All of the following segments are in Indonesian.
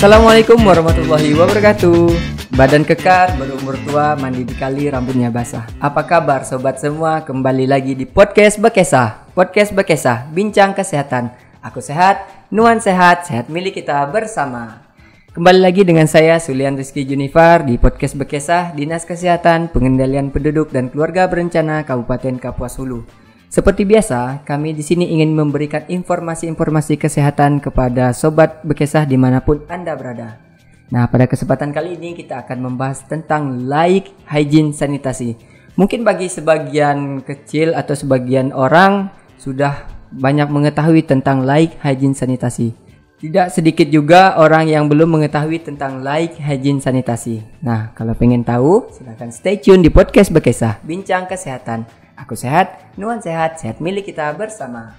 Assalamualaikum warahmatullahi wabarakatuh. Badan kekar, berumur tua, mandi di kali, rambutnya basah. Apa kabar sobat semua? Kembali lagi di Podcast Bekesah. Podcast Bekesah, bincang kesehatan. Aku sehat, Nuan sehat, sehat milik kita bersama. Kembali lagi dengan saya Sulian Rizky Junifar di Podcast Bekesah, Dinas Kesehatan, Pengendalian Penduduk dan Keluarga Berencana Kabupaten Kapuas Hulu. Seperti biasa, kami di sini ingin memberikan informasi-informasi kesehatan kepada Sobat Bekesah dimanapun Anda berada. Nah, pada kesempatan kali ini kita akan membahas tentang laik hygiene sanitasi. Mungkin bagi sebagian kecil atau sebagian orang sudah banyak mengetahui tentang laik hygiene sanitasi. Tidak sedikit juga orang yang belum mengetahui tentang laik hygiene sanitasi. Nah, kalau pengen tahu, silahkan stay tune di Podcast Bekesah, bincang kesehatan. Aku sehat, Nuan sehat, sehat milik kita bersama.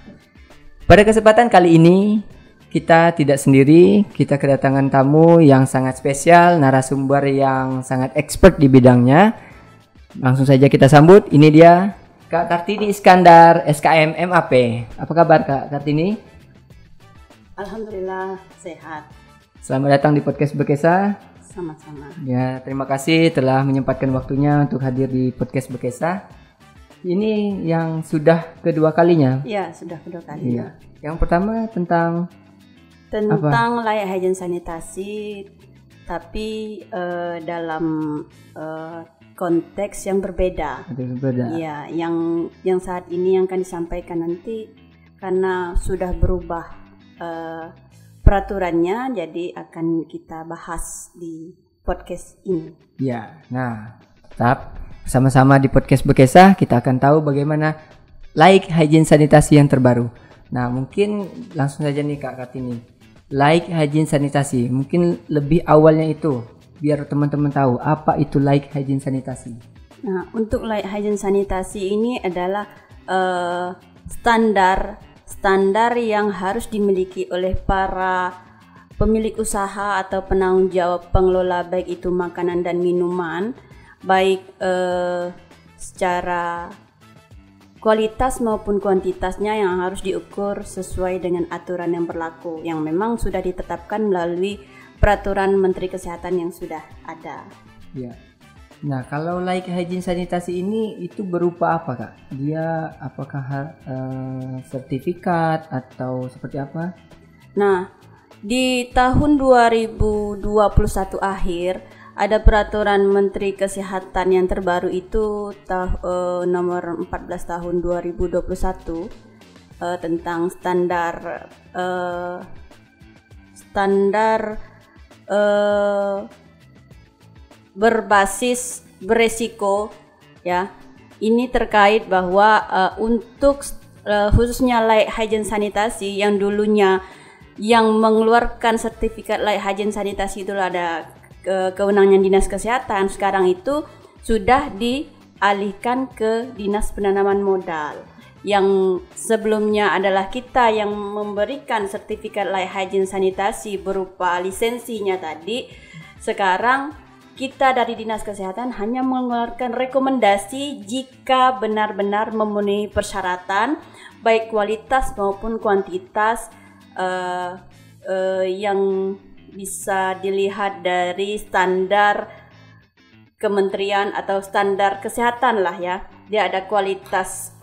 Pada kesempatan kali ini, kita tidak sendiri, kita kedatangan tamu yang sangat spesial, narasumber yang sangat expert di bidangnya. Langsung saja kita sambut, ini dia Kak Kartini Iskandar, SKM MAP. Apa kabar Kak Kartini? Alhamdulillah sehat. Selamat datang di Podcast Bekesah. Sama-sama. Ya, terima kasih telah menyempatkan waktunya untuk hadir di Podcast Bekesah. Ini yang sudah kedua kalinya. Iya, sudah kedua kali. Iya. Yang pertama tentang layak hygiene sanitasi, tapi dalam konteks yang berbeda. Iya, yang saat ini yang akan disampaikan nanti karena sudah berubah peraturannya, jadi akan kita bahas di podcast ini. Iya. Nah, tetap sama-sama di Podcast Bekesah kita akan tahu bagaimana laik hygiene sanitasi yang terbaru. Nah, mungkin langsung saja nih Kak Kartini. Laik hygiene sanitasi, mungkin lebih awalnya itu biar teman-teman tahu apa itu laik hygiene sanitasi. Nah, untuk laik hygiene sanitasi ini adalah standar yang harus dimiliki oleh para pemilik usaha atau penanggung jawab pengelola baik itu makanan dan minuman, baik secara kualitas maupun kuantitasnya yang harus diukur sesuai dengan aturan yang berlaku yang memang sudah ditetapkan melalui peraturan Menteri Kesehatan yang sudah ada. Ya. Nah, kalau laik hygiene sanitasi ini itu berupa apa Kak? Dia apakah sertifikat atau seperti apa? Nah, di tahun 2021 akhir ada peraturan Menteri Kesehatan yang terbaru itu nomor 14 tahun 2021 tentang standar berbasis beresiko ya. Ini terkait bahwa untuk khususnya layak hygiene sanitasi yang dulunya yang mengeluarkan sertifikat layak hygiene sanitasi itu ada kewenangan Dinas Kesehatan, sekarang itu sudah dialihkan ke Dinas Penanaman Modal. Yang sebelumnya adalah kita yang memberikan sertifikat layak hygiene sanitasi berupa lisensinya tadi. Sekarang kita dari Dinas Kesehatan hanya mengeluarkan rekomendasi jika benar-benar memenuhi persyaratan baik kualitas maupun kuantitas yang bisa dilihat dari standar kementerian atau standar kesehatan lah ya. Dia ada kualitas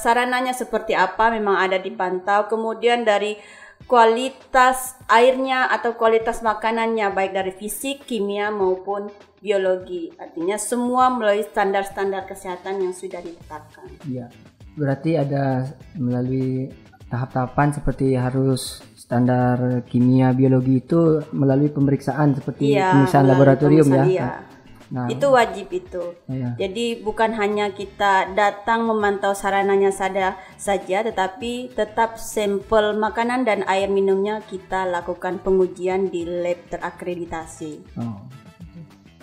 sarananya seperti apa memang ada dipantau. Kemudian dari kualitas airnya atau kualitas makanannya baik dari fisik, kimia maupun biologi. Artinya semua melalui standar-standar kesehatan yang sudah ditetapkan. Iya. Berarti ada melalui tahap-tahapan seperti harus standar kimia biologi itu melalui pemeriksaan seperti pemeriksaan laboratorium ya. Iya. Nah, itu wajib itu. Iya. Jadi bukan hanya kita datang memantau sarananya saja, tetapi tetap sampel makanan dan air minumnya kita lakukan pengujian di lab terakreditasi. Oh.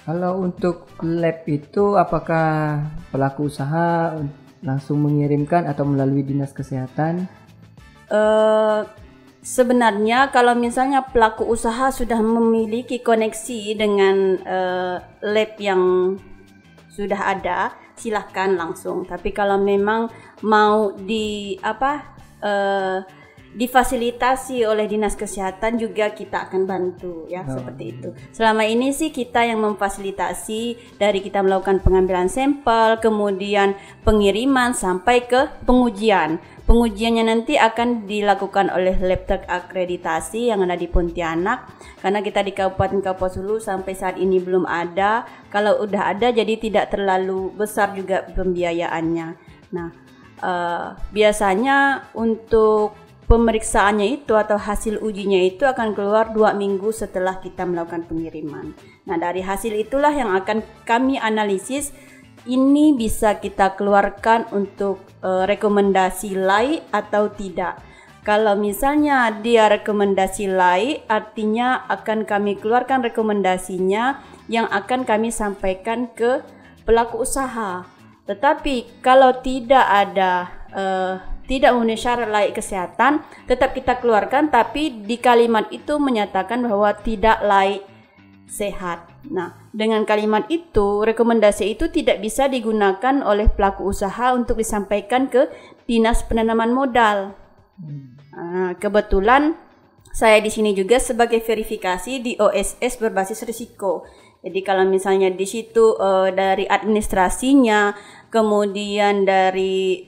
Kalau untuk lab itu apakah pelaku usaha langsung mengirimkan atau melalui Dinas Kesehatan? Sebenarnya kalau misalnya pelaku usaha sudah memiliki koneksi dengan lab yang sudah ada, silahkan langsung. Tapi kalau memang mau difasilitasi oleh dinas kesehatan juga kita akan bantu ya, seperti itu. Selama ini sih kita yang memfasilitasi, dari kita melakukan pengambilan sampel, kemudian pengiriman sampai ke pengujian. Pengujiannya nanti akan dilakukan oleh lab terakreditasi yang ada di Pontianak, karena kita di Kabupaten Kapuas Hulu sampai saat ini belum ada. Kalau udah ada jadi tidak terlalu besar juga pembiayaannya. Nah, biasanya untuk pemeriksaannya itu atau hasil ujinya itu akan keluar 2 minggu setelah kita melakukan pengiriman. Nah, dari hasil itulah yang akan kami analisis, ini bisa kita keluarkan untuk rekomendasi LAI atau tidak. Kalau misalnya dia rekomendasi LAI, artinya akan kami keluarkan rekomendasinya yang akan kami sampaikan ke pelaku usaha. Tetapi kalau tidak ada tidak memenuhi syarat layak kesehatan, tetap kita keluarkan, tapi di kalimat itu menyatakan bahwa tidak layak sehat. Nah, dengan kalimat itu, rekomendasi itu tidak bisa digunakan oleh pelaku usaha untuk disampaikan ke Dinas Penanaman Modal. Kebetulan saya di sini juga sebagai verifikasi di OSS berbasis risiko. Jadi kalau misalnya di situ dari administrasinya, kemudian dari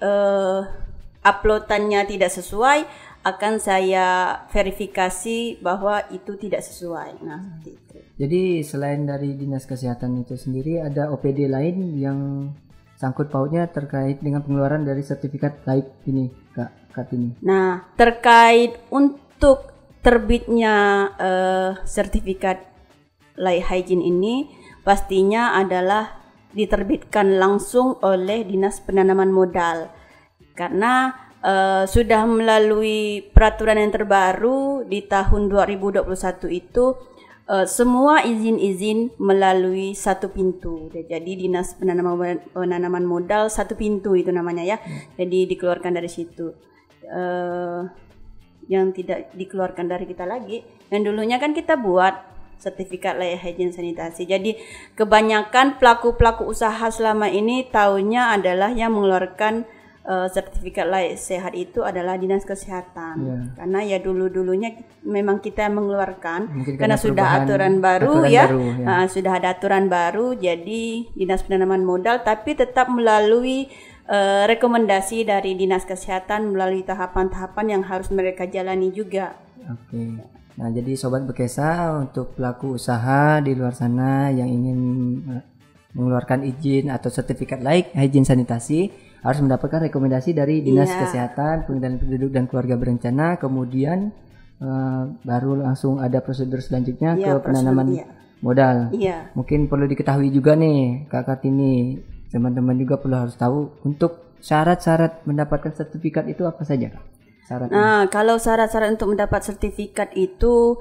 uploadannya tidak sesuai, akan saya verifikasi bahwa itu tidak sesuai. Nah, seperti itu. Jadi selain dari Dinas Kesehatan itu sendiri, ada OPD lain yang sangkut pautnya terkait dengan pengeluaran dari sertifikat laik ini, Kak Kartini. Nah, terkait untuk terbitnya sertifikat laik hygiene ini pastinya adalah diterbitkan langsung oleh Dinas Penanaman Modal, karena sudah melalui peraturan yang terbaru di tahun 2021 itu semua izin-izin melalui satu pintu. Jadi Dinas Penanaman Modal satu pintu itu namanya ya. Jadi dikeluarkan dari situ. Yang tidak dikeluarkan dari kita lagi, yang dulunya kan kita buat sertifikat layak hygiene sanitasi. Jadi kebanyakan pelaku-pelaku usaha selama ini taunya adalah yang mengeluarkan sertifikat layak sehat itu adalah Dinas Kesehatan. Karena ya dulu-dulunya memang kita mengeluarkan, karena sudah aturan baru. Sudah ada aturan baru, jadi Dinas Penanaman Modal tapi tetap melalui rekomendasi dari Dinas Kesehatan, melalui tahapan-tahapan yang harus mereka jalani juga. Oke. Nah, jadi Sobat Bekesa, untuk pelaku usaha di luar sana yang ingin mengeluarkan izin atau sertifikat layak hygiene sanitasi harus mendapatkan rekomendasi dari Dinas Kesehatan, Pengendalian Penduduk dan Keluarga Berencana, kemudian baru langsung ada prosedur selanjutnya ke penanaman modal. Mungkin perlu diketahui juga nih Kak Kartini, teman-teman juga perlu harus tahu untuk syarat-syarat mendapatkan sertifikat itu apa saja, Kak? Syaratnya. Nah, kalau syarat-syarat untuk mendapat sertifikat itu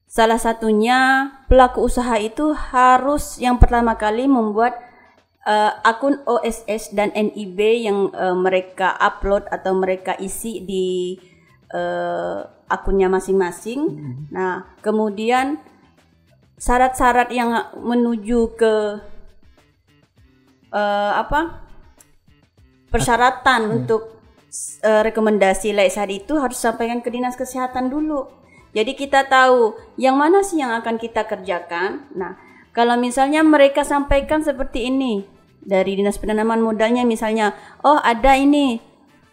salah satunya pelaku usaha itu harus yang pertama kali membuat akun OSS dan NIB yang mereka upload atau mereka isi di akunnya masing-masing. Nah, kemudian syarat-syarat yang menuju ke persyaratan untuk rekomendasi layak sehat itu harus sampaikan ke Dinas Kesehatan dulu. Jadi kita tahu yang mana sih yang akan kita kerjakan. Nah, kalau misalnya mereka sampaikan seperti ini dari Dinas Penanaman Modalnya, misalnya, oh ada ini,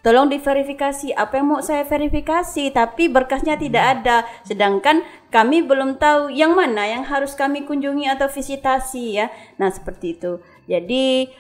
tolong diverifikasi. Apa yang mau saya verifikasi? Tapi berkasnya tidak ada. Sedangkan kami belum tahu yang mana yang harus kami kunjungi atau visitasi ya. Nah, seperti itu. Jadi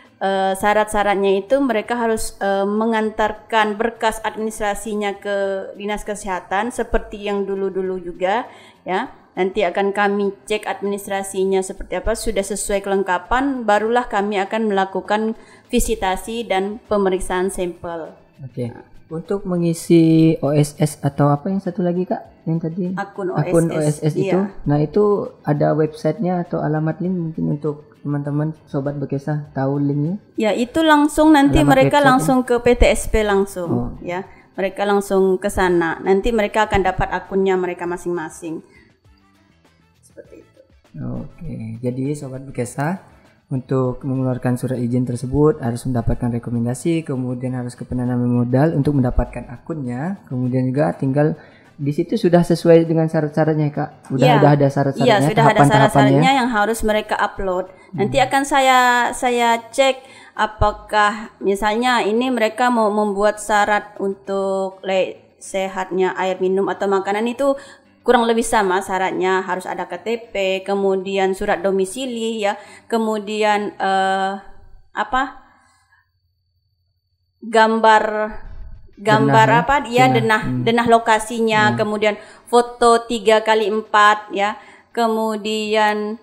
syarat-syaratnya itu mereka harus mengantarkan berkas administrasinya ke Dinas Kesehatan seperti yang dulu-dulu juga ya. Nanti akan kami cek administrasinya seperti apa, sudah sesuai kelengkapan, barulah kami akan melakukan visitasi dan pemeriksaan sampel. Oke. Untuk mengisi OSS atau apa yang satu lagi Kak? Yang tadi akun OSS itu. Nah, itu ada websitenya atau alamat link mungkin untuk teman-teman Sobat Bekesa tahu linknya? Ya, itu langsung nanti alamat mereka langsung ke PTSP langsung ya. Mereka langsung ke sana. Nanti mereka akan dapat akunnya mereka masing-masing. Seperti itu. Oke. Jadi Sobat Bekesa, untuk mengeluarkan surat izin tersebut harus mendapatkan rekomendasi, kemudian harus ke penanaman modal untuk mendapatkan akunnya, kemudian juga tinggal di situ sudah sesuai dengan syarat-syaratnya Kak. Udah ada syarat-syaratnya, sudah ada syarat-syaratnya yang harus mereka upload. Nanti akan saya cek apakah misalnya ini mereka mau membuat syarat untuk sehatnya air minum atau makanan itu kurang lebih sama syaratnya, harus ada KTP, kemudian surat domisili ya, kemudian gambar denah lokasinya, kemudian foto 3x4 ya, kemudian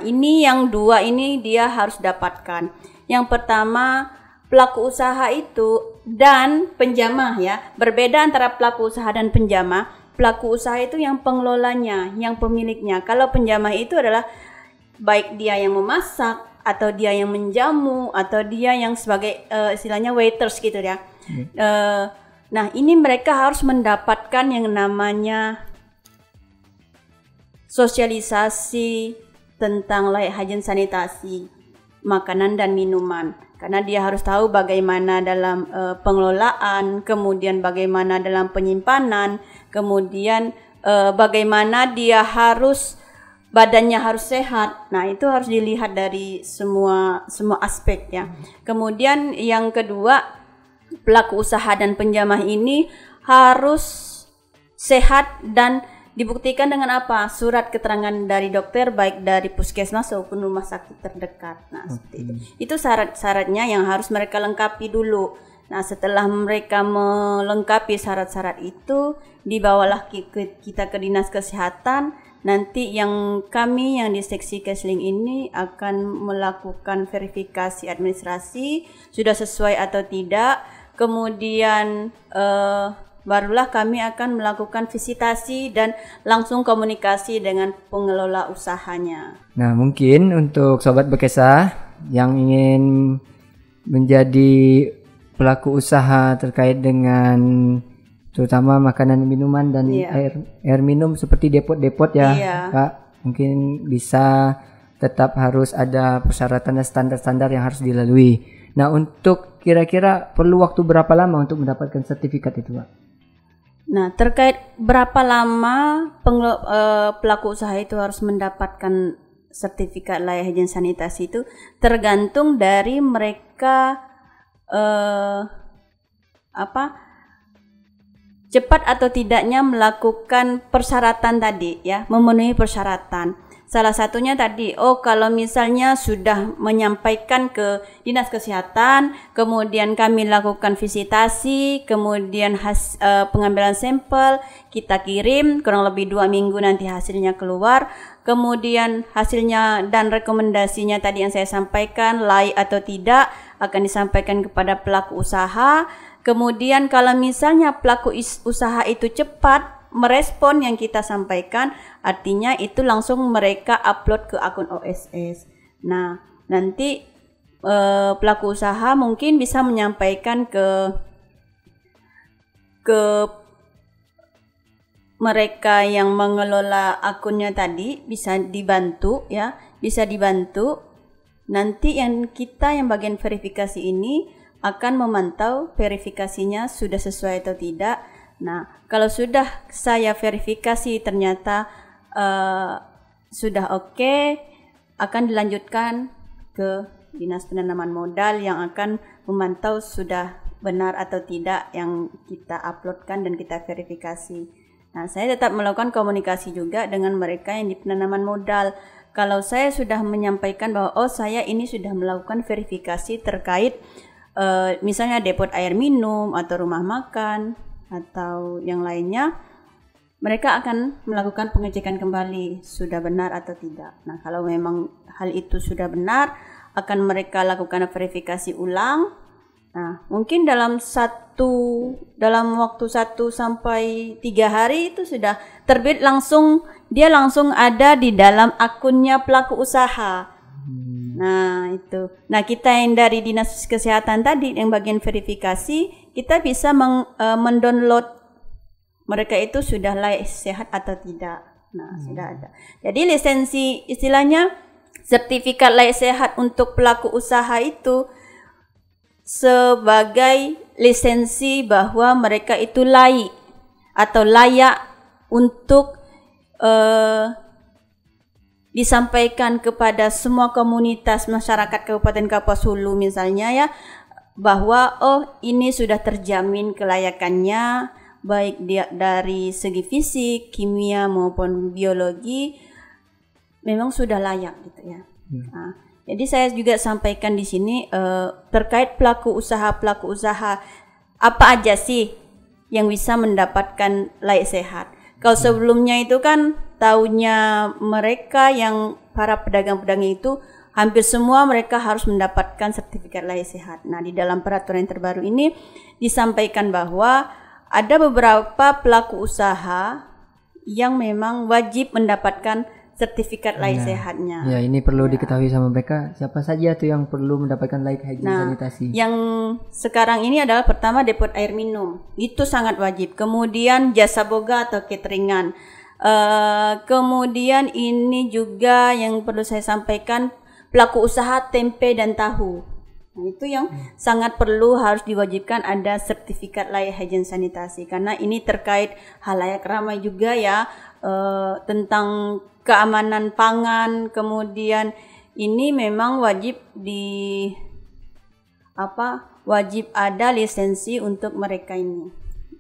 ini yang 2 ini dia harus dapatkan. Yang pertama, pelaku usaha itu dan penjamah ya, berbeda antara pelaku usaha dan penjamah. Pelaku usaha itu yang pengelolanya, yang pemiliknya. Kalau penjamah itu adalah baik dia yang memasak atau dia yang menjamu atau dia yang sebagai istilahnya waiters gitu ya. Nah, ini mereka harus mendapatkan yang namanya sosialisasi tentang layak hygiene sanitasi makanan dan minuman. Karena dia harus tahu bagaimana dalam pengelolaan, kemudian bagaimana dalam penyimpanan, kemudian bagaimana dia badannya harus sehat. Nah, itu harus dilihat dari semua aspek ya. Kemudian yang kedua, pelaku usaha dan penjamah ini harus sehat dan dibuktikan dengan apa? Surat keterangan dari dokter, baik dari puskesmas maupun rumah sakit terdekat. Nah, seperti itu. Itu syarat-syaratnya yang harus mereka lengkapi dulu. Nah, setelah mereka melengkapi syarat-syarat itu, dibawalah kita ke Dinas Kesehatan. Nanti kami yang di seksi Kesling ini akan melakukan verifikasi administrasi, sudah sesuai atau tidak. Kemudian barulah kami akan melakukan visitasi dan langsung komunikasi dengan pengelola usahanya. Nah, mungkin untuk Sobat Bekesa yang ingin menjadi pelaku usaha terkait dengan terutama makanan minuman dan air minum seperti depot-depot ya Kak, mungkin bisa tetap harus ada persyaratan dan standar-standar yang harus dilalui. Nah, untuk kira-kira perlu waktu berapa lama untuk mendapatkan sertifikat itu Kak? Nah, terkait berapa lama pelaku usaha itu harus mendapatkan sertifikat layak hygiene sanitasi itu tergantung dari mereka cepat atau tidaknya melakukan persyaratan tadi ya, memenuhi persyaratan. Salah satunya tadi, kalau misalnya sudah menyampaikan ke Dinas Kesehatan, kemudian kami lakukan visitasi, kemudian pengambilan sampel, kita kirim, kurang lebih 2 minggu nanti hasilnya keluar, kemudian hasilnya dan rekomendasinya tadi yang saya sampaikan, layak atau tidak, akan disampaikan kepada pelaku usaha. Kemudian kalau misalnya pelaku usaha itu cepat merespon yang kita sampaikan, artinya itu langsung mereka upload ke akun OSS. Nah, nanti pelaku usaha mungkin bisa menyampaikan ke mereka yang mengelola akunnya tadi, bisa dibantu ya, bisa dibantu. Nanti yang bagian verifikasi ini akan memantau verifikasinya sudah sesuai atau tidak. Nah, kalau sudah saya verifikasi ternyata sudah oke, akan dilanjutkan ke Dinas Penanaman Modal yang akan memantau sudah benar atau tidak yang kita uploadkan dan kita verifikasi. Nah, saya tetap melakukan komunikasi juga dengan mereka yang di penanaman modal. Kalau saya sudah menyampaikan bahwa saya ini sudah melakukan verifikasi terkait misalnya depot air minum atau rumah makan atau yang lainnya, mereka akan melakukan pengecekan kembali sudah benar atau tidak. Nah, kalau memang hal itu sudah benar, akan mereka lakukan verifikasi ulang. Nah, mungkin dalam waktu 1 sampai 3 hari itu sudah terbit dia langsung ada di dalam akunnya pelaku usaha. Nah, itu. Nah, kita yang dari Dinas Kesehatan tadi yang bagian verifikasi, kita bisa mendownload mereka itu sudah layak sehat atau tidak. Nah, sudah ada. Jadi lisensi istilahnya sertifikat layak sehat untuk pelaku usaha itu sebagai lisensi bahwa mereka itu layak atau layak untuk disampaikan kepada semua komunitas masyarakat Kabupaten Kapuas Hulu misalnya ya, bahwa ini sudah terjamin kelayakannya baik dari segi fisik, kimia maupun biologi memang sudah layak gitu ya. Nah, jadi saya juga sampaikan di sini terkait pelaku usaha apa aja sih yang bisa mendapatkan layak sehat. Kalau sebelumnya itu kan taunya mereka yang para pedagang-pedagang itu hampir semua mereka harus mendapatkan sertifikat layak sehat. Nah, di dalam peraturan yang terbaru ini disampaikan bahwa ada beberapa pelaku usaha yang memang wajib mendapatkan sertifikat layak sehatnya. Ya, ini perlu diketahui sama mereka siapa saja tuh yang perlu mendapatkan layak hygiene sanitasi. Yang sekarang ini adalah pertama depot air minum, itu sangat wajib. Kemudian jasa boga atau cateringan. Kemudian ini juga yang perlu saya sampaikan pelaku usaha tempe dan tahu. Nah, itu yang sangat perlu harus diwajibkan ada sertifikat layak hygiene sanitasi karena ini terkait halayak ramai juga ya tentang keamanan pangan. Kemudian ini memang wajib wajib ada lisensi untuk mereka ini.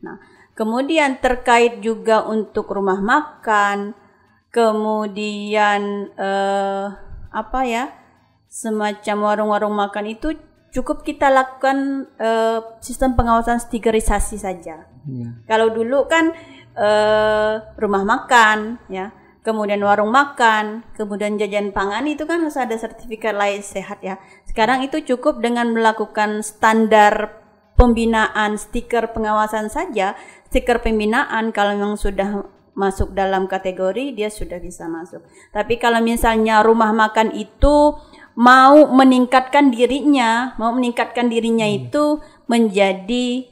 Nah, kemudian terkait juga untuk rumah makan, kemudian semacam warung-warung makan itu cukup kita lakukan sistem pengawasan stikerisasi saja. Kalau dulu kan rumah makan ya, kemudian warung makan, kemudian jajan pangan itu kan harus ada sertifikat layak sehat ya. Sekarang itu cukup dengan melakukan standar pembinaan stiker pengawasan saja. Stiker pembinaan kalau memang sudah masuk dalam kategori dia sudah bisa masuk. Tapi kalau misalnya rumah makan itu mau meningkatkan dirinya itu menjadi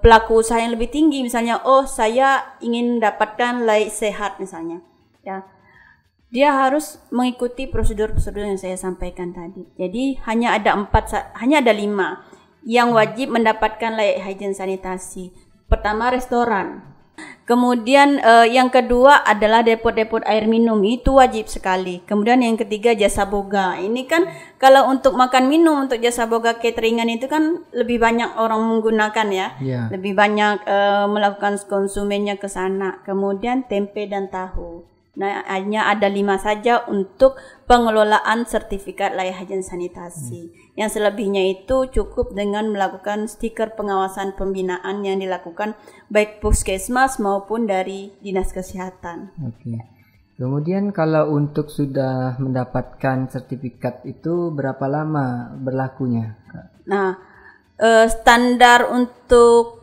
pelaku usaha yang lebih tinggi, misalnya saya ingin dapatkan layak sehat misalnya ya, dia harus mengikuti prosedur-prosedur yang saya sampaikan tadi. Jadi hanya ada 5 yang wajib mendapatkan layak hygiene sanitasi. Pertama restoran, kemudian yang kedua adalah depot-depot air minum, itu wajib sekali. Kemudian yang ketiga jasa boga. Ini kan kalau untuk makan minum, untuk jasa boga cateringan itu kan lebih banyak orang menggunakan ya. Lebih banyak melakukan konsumennya ke sana. Kemudian tempe dan tahu. Nah, hanya ada 5 saja untuk pengelolaan sertifikat layak hygiene sanitasi. Yang selebihnya itu cukup dengan melakukan stiker pengawasan pembinaan yang dilakukan baik puskesmas maupun dari dinas kesehatan. Oke. Kemudian kalau untuk sudah mendapatkan sertifikat itu berapa lama berlakunya, Kak? Nah, standar untuk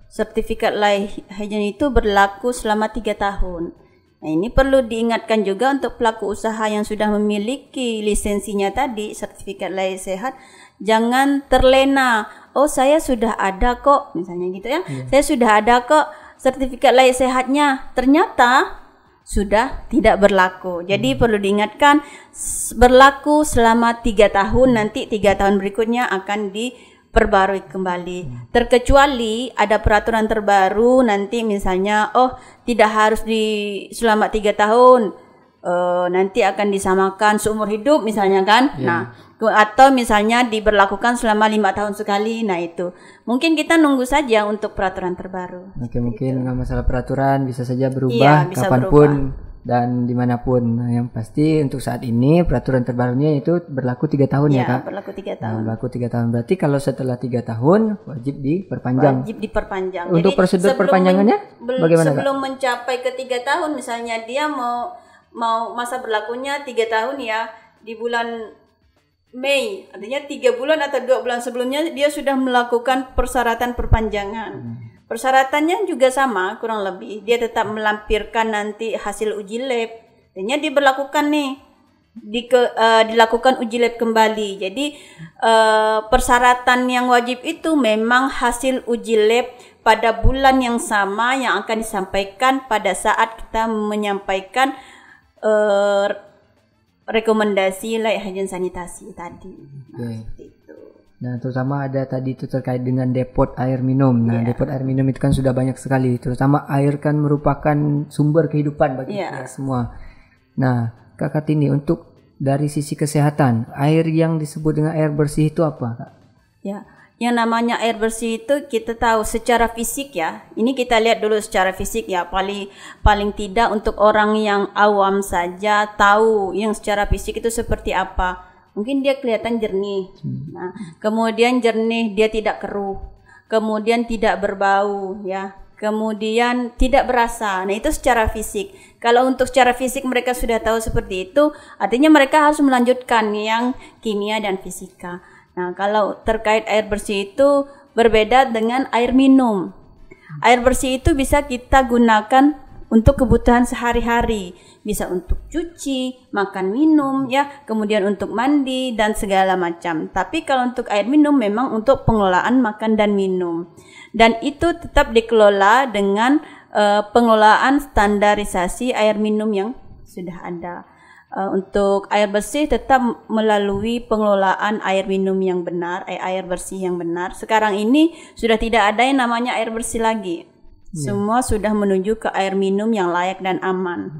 sertifikat layak hygiene itu berlaku selama 3 tahun. Nah, ini perlu diingatkan juga untuk pelaku usaha yang sudah memiliki lisensinya tadi, sertifikat layak sehat, jangan terlena. Saya sudah ada kok, misalnya gitu ya. Saya sudah ada kok sertifikat layak sehatnya. Ternyata sudah tidak berlaku. Jadi perlu diingatkan berlaku selama 3 tahun, nanti 3 tahun berikutnya akan diperbarui kembali. Terkecuali ada peraturan terbaru nanti misalnya tidak harus selama 3 tahun, nanti akan disamakan seumur hidup misalnya kan. Nah, atau misalnya diberlakukan selama 5 tahun sekali. Nah, itu mungkin kita nunggu saja untuk peraturan terbaru. Oke, mungkin nggak masalah peraturan, bisa saja berubah kapanpun dan dimanapun. Nah, yang pasti untuk saat ini peraturan terbarunya itu berlaku 3 tahun ya Kak? Berlaku 3 tahun. Berlaku 3 tahun. Berarti kalau setelah 3 tahun wajib diperpanjang. Untuk jadi, prosedur perpanjangannya bagaimana sebelum Kak? mencapai ke 3 tahun, misalnya dia mau masa berlakunya 3 tahun ya, di bulan Mei, artinya 3 bulan atau 2 bulan sebelumnya dia sudah melakukan persyaratan perpanjangan. Persyaratannya juga sama kurang lebih, dia tetap melampirkan nanti hasil uji lab, artinya diberlakukan dilakukan uji lab kembali. Jadi persyaratan yang wajib itu memang hasil uji lab pada bulan yang sama yang akan disampaikan pada saat kita menyampaikan rekomendasi layak hygiene sanitasi tadi. Seperti itu. Nah, terutama ada tadi itu terkait dengan depot air minum. Nah, depot air minum itu kan sudah banyak sekali. Terutama air kan merupakan sumber kehidupan bagi kita semua. Nah, Kak Kartini, untuk dari sisi kesehatan, air yang disebut dengan air bersih itu apa, Kak? Ya, yang namanya air bersih itu kita tahu secara fisik ya. Ini kita lihat dulu secara fisik ya. Paling tidak untuk orang yang awam saja tahu yang secara fisik itu seperti apa. Mungkin dia kelihatan jernih. Nah, kemudian jernih, dia tidak keruh. Kemudian tidak berbau ya. Kemudian tidak berasa. Nah, itu secara fisik. Kalau untuk secara fisik mereka sudah tahu seperti itu, artinya mereka harus melanjutkan yang kimia dan fisika. Nah, kalau terkait air bersih itu berbeda dengan air minum. Air bersih itu bisa kita gunakan untuk kebutuhan sehari-hari. Bisa untuk cuci, makan, minum ya, kemudian untuk mandi dan segala macam. Tapi kalau untuk air minum memang untuk pengelolaan makan dan minum. Dan itu tetap dikelola dengan pengelolaan standarisasi air minum yang sudah ada. Untuk air bersih tetap melalui pengelolaan air minum yang benar, air bersih yang benar. Sekarang ini sudah tidak ada yang namanya air bersih lagi. Semua sudah menuju ke air minum yang layak dan aman.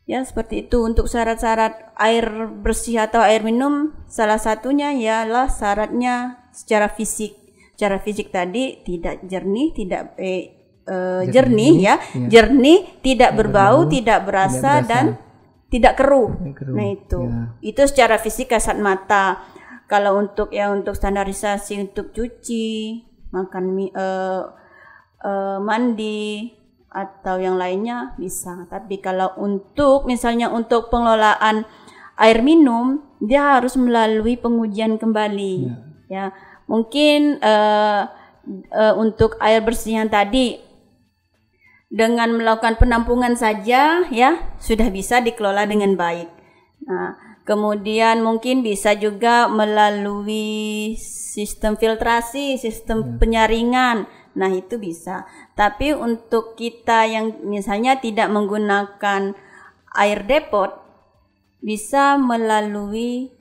Ya, seperti itu. Untuk syarat-syarat air bersih atau air minum, salah satunya ialah syaratnya secara fisik. Secara fisik tadi tidak jernih, tidak jernih, tidak berbau, tidak berasa dan tidak keruh. Nah, itu secara fisik kasat mata. Kalau untuk standarisasi untuk cuci, makan, mandi atau yang lainnya bisa. Tapi kalau untuk misalnya untuk pengelolaan air minum, dia harus melalui pengujian kembali. Ya, mungkin untuk air bersih yang tadi dengan melakukan penampungan saja ya sudah bisa dikelola dengan baik. Nah, kemudian mungkin bisa juga melalui sistem filtrasi, sistem penyaringan. Nah, itu bisa. Tapi untuk kita yang misalnya tidak menggunakan air depot, bisa melalui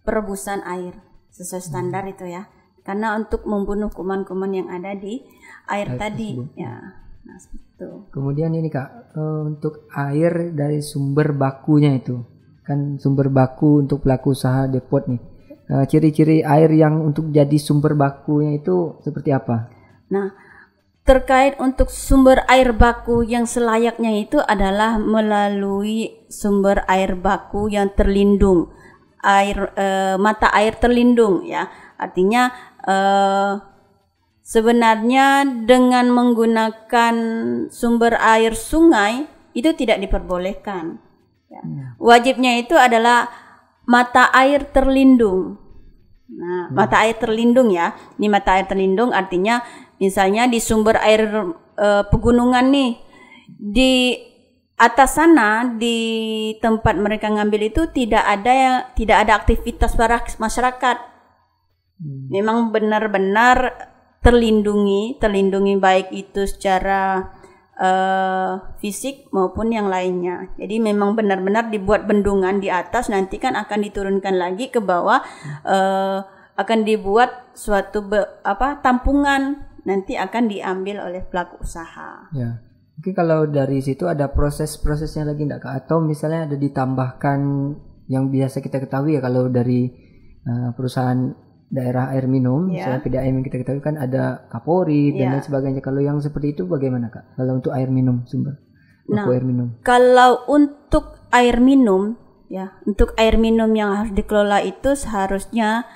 perebusan air sesuai standar itu ya. Karena untuk membunuh kuman-kuman yang ada di air tadi ya. Nah, seperti itu. Kemudian ini Kak, untuk air dari sumber bakunya itu, kan sumber baku untuk pelaku usaha depot nih. Ciri-ciri air yang untuk jadi sumber bakunya itu seperti apa? Nah, terkait untuk sumber air baku yang selayaknya itu adalah melalui sumber air baku yang terlindung, mata air terlindung ya. Artinya sebenarnya dengan menggunakan sumber air sungai itu tidak diperbolehkan. Ya. Wajibnya itu adalah mata air terlindung. Nah, mata air terlindung ya. Ini mata air terlindung artinya misalnya di sumber air pegunungan nih, di atas sana di tempat mereka ngambil itu tidak ada aktivitas para masyarakat. Memang benar-benar terlindungi baik itu secara fisik maupun yang lainnya. Jadi memang benar-benar dibuat bendungan di atas, nanti kan akan diturunkan lagi ke bawah, akan dibuat suatu tampungan, nanti akan diambil oleh pelaku usaha. Ya. Mungkin kalau dari situ ada proses-prosesnya lagi enggak Kak? Atau misalnya ada ditambahkan yang biasa kita ketahui ya, kalau dari perusahaan daerah air minum, misalnya PDAM yang kita ketahui kan ada Kapolri dan lain sebagainya. Kalau yang seperti itu bagaimana Kak? Kalau untuk air minum sumber air minum. Kalau untuk air minum ya, untuk air minum yang harus dikelola itu seharusnya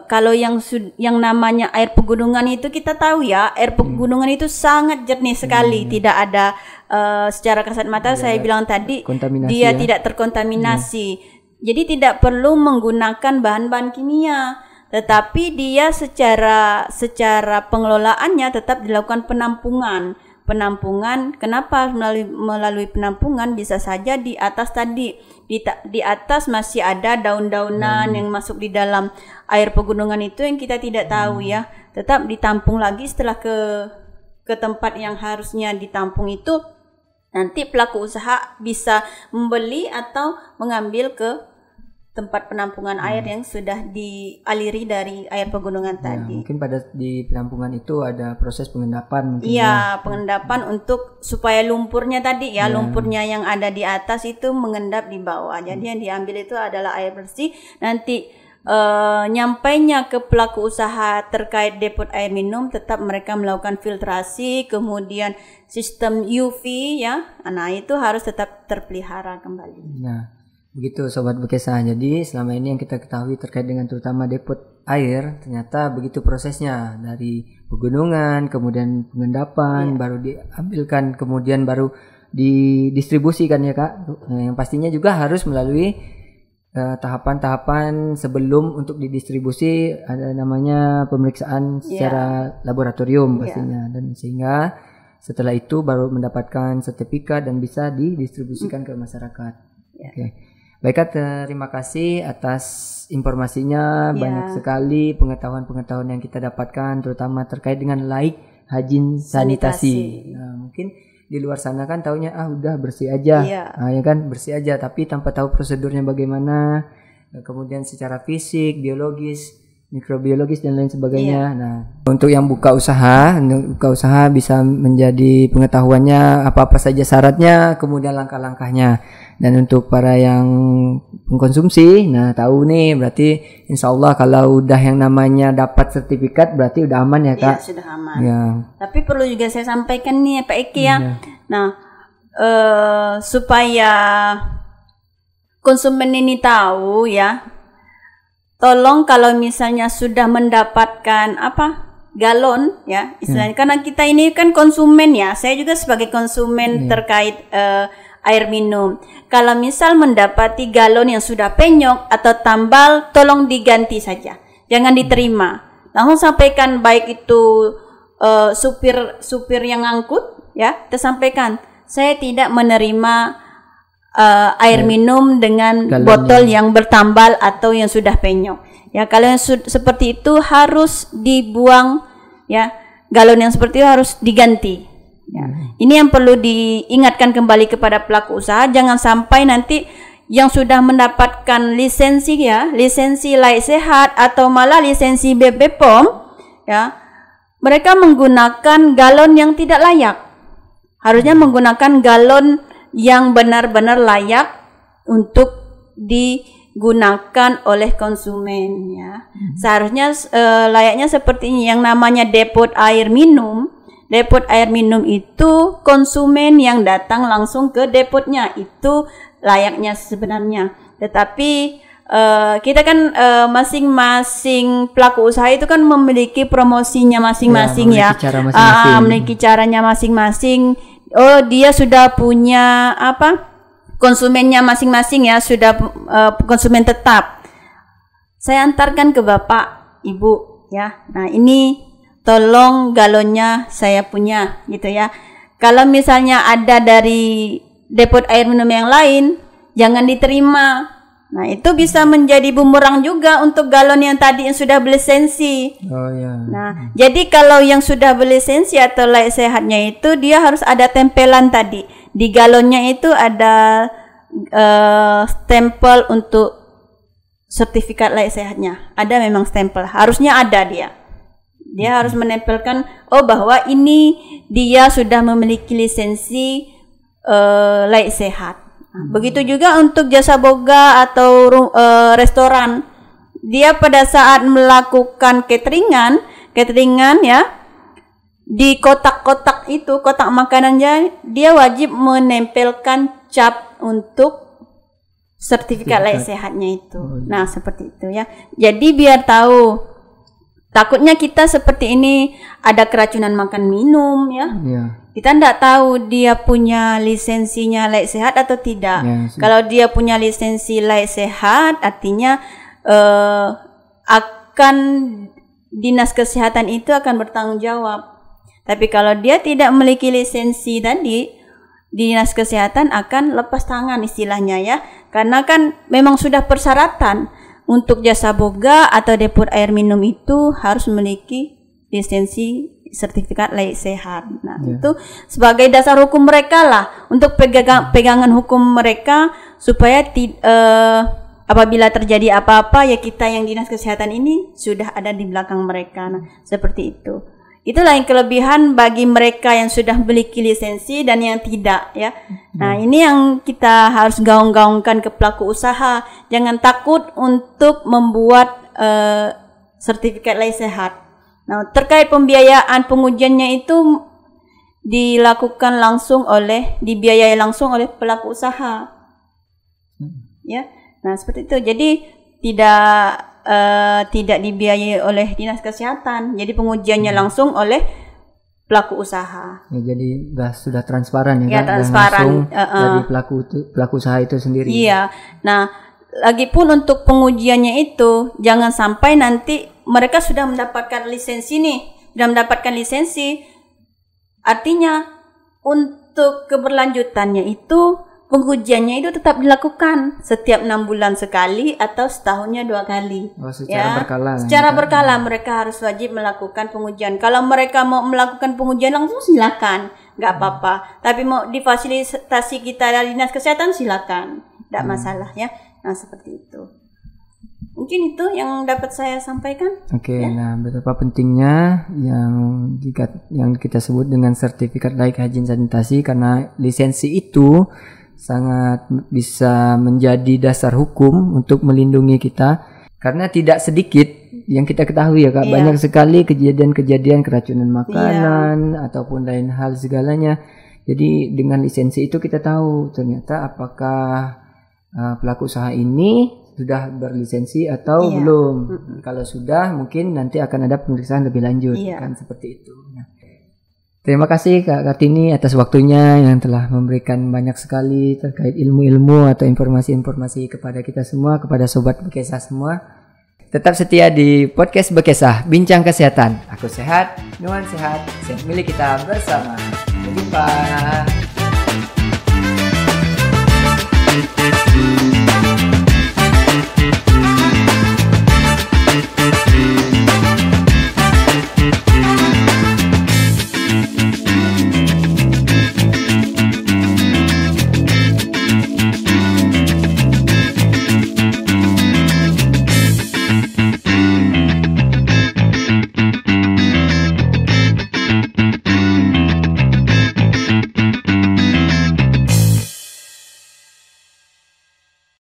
kalau yang namanya air pegunungan itu kita tahu ya, air pegunungan itu sangat jernih sekali, tidak ada secara kasat mata saya bilang tadi dia tidak terkontaminasi. Jadi tidak perlu menggunakan bahan-bahan kimia. Tetapi dia secara pengelolaannya tetap dilakukan penampungan. Kenapa melalui penampungan? Bisa saja di atas tadi, di atas masih ada daun-daunan yang masuk di dalam air pegunungan itu yang kita tidak tahu ya. Tetap ditampung lagi setelah ke tempat yang harusnya ditampung itu, nanti pelaku usaha bisa membeli atau mengambil ke tempat penampungan air yang sudah dialiri dari air pegunungan tadi. Mungkin di penampungan itu ada proses pengendapan. Iya, pengendapan untuk supaya lumpurnya tadi lumpurnya yang ada di atas itu mengendap di bawah. Jadi yang diambil itu adalah air bersih. Nanti nyampainya ke pelaku usaha terkait depot air minum, tetap mereka melakukan filtrasi, kemudian sistem UV ya. Nah, itu harus tetap terpelihara kembali. Nah, begitu Sobat Bekesa. Jadi selama ini yang kita ketahui terkait dengan terutama depot air, ternyata begitu prosesnya dari pegunungan, kemudian pengendapan, baru diambilkan, kemudian baru didistribusikan ya Kak. Nah, yang pastinya juga harus melalui tahapan-tahapan sebelum untuk didistribusi, ada namanya pemeriksaan secara laboratorium pastinya, dan sehingga setelah itu baru mendapatkan sertifikat dan bisa didistribusikan ke masyarakat. Oke. Baik Kak, terima kasih atas informasinya. Banyak sekali pengetahuan-pengetahuan yang kita dapatkan, terutama terkait dengan laik hajin sanitasi. Nah, mungkin di luar sana kan taunya udah bersih aja, ya kan, bersih aja, tapi tanpa tahu prosedurnya bagaimana, kemudian secara fisik, biologis, mikrobiologis dan lain sebagainya. Nah, untuk yang buka usaha bisa menjadi pengetahuannya apa saja syaratnya, kemudian langkah-langkahnya. Dan untuk para yang pengkonsumsi, nah tahu nih, berarti insya Allah kalau udah yang namanya dapat sertifikat berarti udah aman ya Kak? Iya, sudah aman. Ya. Tapi perlu juga saya sampaikan nih Pak Eki ya. Nah, supaya konsumen ini tahu ya, tolong kalau misalnya sudah mendapatkan galon ya, istilahnya, karena kita ini kan konsumen ya, saya juga sebagai konsumen terkait air minum. Kalau misal mendapati galon yang sudah penyok atau tambal, tolong diganti saja, jangan diterima. Langsung sampaikan, baik itu supir yang ngangkut ya, kita sampaikan, saya tidak menerima air minum dengan galonnya, botol yang bertambal atau yang sudah penyok. Ya, kalau yang seperti itu harus dibuang ya, galon yang seperti itu harus diganti. Ya. Ini yang perlu diingatkan kembali kepada pelaku usaha, jangan sampai nanti yang sudah mendapatkan lisensi ya, lisensi layak sehat atau malah lisensi BPOM ya, mereka menggunakan galon yang tidak layak. Harusnya menggunakan galon yang benar-benar layak untuk digunakan oleh konsumen ya. Seharusnya layaknya seperti ini, yang namanya depot air minum. Depot air minum itu konsumen yang datang langsung ke depotnya, itu layaknya sebenarnya. Tetapi kita kan masing-masing pelaku usaha itu kan memiliki promosinya masing-masing ya, memiliki caranya masing-masing. Oh, dia sudah punya konsumennya masing-masing ya, sudah konsumen tetap. Saya antarkan ke Bapak, Ibu ya. Nah, ini tolong galonnya saya punya gitu ya. Kalau misalnya ada dari depot air minum yang lain, jangan diterima. Nah, itu bisa menjadi bumerang juga untuk galon yang tadi yang sudah berlisensi. Nah, jadi kalau yang sudah berlisensi atau layak sehatnya itu, dia harus ada tempelan tadi. Di galonnya itu ada stempel untuk sertifikat layak sehatnya. Ada memang stempel, harusnya ada dia. Dia harus menempelkan bahwa ini dia sudah memiliki lisensi layak sehat. Begitu juga untuk jasa boga atau restoran. Dia pada saat melakukan cateringan ya, di kotak-kotak itu, kotak makanannya, dia wajib menempelkan cap untuk sertifikat layak sehatnya itu. Nah, seperti itu ya. Jadi biar tahu. Takutnya kita seperti ini ada keracunan makan minum ya. Kita tidak tahu dia punya lisensinya layak sehat atau tidak. Kalau dia punya lisensi layak sehat, artinya akan dinas kesehatan itu akan bertanggung jawab. Tapi kalau dia tidak memiliki lisensi tadi, dinas kesehatan akan lepas tangan istilahnya ya. Karena kan memang sudah persyaratan. Untuk jasa boga atau depot air minum itu harus memiliki lisensi sertifikat layak sehat. Nah, itu sebagai dasar hukum mereka lah untuk pegangan hukum mereka supaya apabila terjadi apa-apa ya kita yang dinas kesehatan ini sudah ada di belakang mereka. Nah, seperti itu. Itulah yang kelebihan bagi mereka yang sudah memiliki lisensi dan yang tidak ya. Nah, ini yang kita harus gaung-gaungkan ke pelaku usaha. Jangan takut untuk membuat sertifikat layak sehat. Nah, terkait pembiayaan pengujiannya itu dibiayai langsung oleh pelaku usaha. Ya. Nah, seperti itu. Jadi tidak dibiayai oleh dinas kesehatan. Jadi pengujiannya langsung oleh pelaku usaha. Ya, jadi sudah transparan ya, ya kan? Transparan dari pelaku usaha itu sendiri. Iya. Nah, lagipun untuk pengujiannya itu jangan sampai nanti mereka sudah mendapatkan lisensi artinya untuk keberlanjutannya itu pengujiannya itu tetap dilakukan setiap 6 bulan sekali atau setahunnya 2 kali. Secara berkala. Secara berkala mereka harus wajib melakukan pengujian. Kalau mereka mau melakukan pengujian langsung silakan, nggak apa-apa. Tapi mau difasilitasi kita dari dinas kesehatan silakan, nggak masalah ya. Nah, seperti itu. Mungkin itu yang dapat saya sampaikan. Oke, nah betapa pentingnya yang kita sebut dengan sertifikat layak hygiene sanitasi, karena lisensi itu sangat bisa menjadi dasar hukum untuk melindungi kita, karena tidak sedikit yang kita ketahui ya Kak, banyak sekali kejadian-kejadian keracunan makanan ataupun lain hal segalanya. Jadi dengan lisensi itu kita tahu ternyata apakah pelaku usaha ini sudah berlisensi atau belum. Kalau sudah, mungkin nanti akan ada pemeriksaan lebih lanjut, kan seperti itu. Nah, terima kasih Kak Kartini atas waktunya yang telah memberikan banyak sekali terkait ilmu-ilmu atau informasi-informasi kepada kita semua, kepada sobat Bekesah semua. Tetap setia di podcast Bekesah, Bincang Kesehatan. Aku sehat, Nuan sehat, sehat milik kita bersama. Sampai jumpa.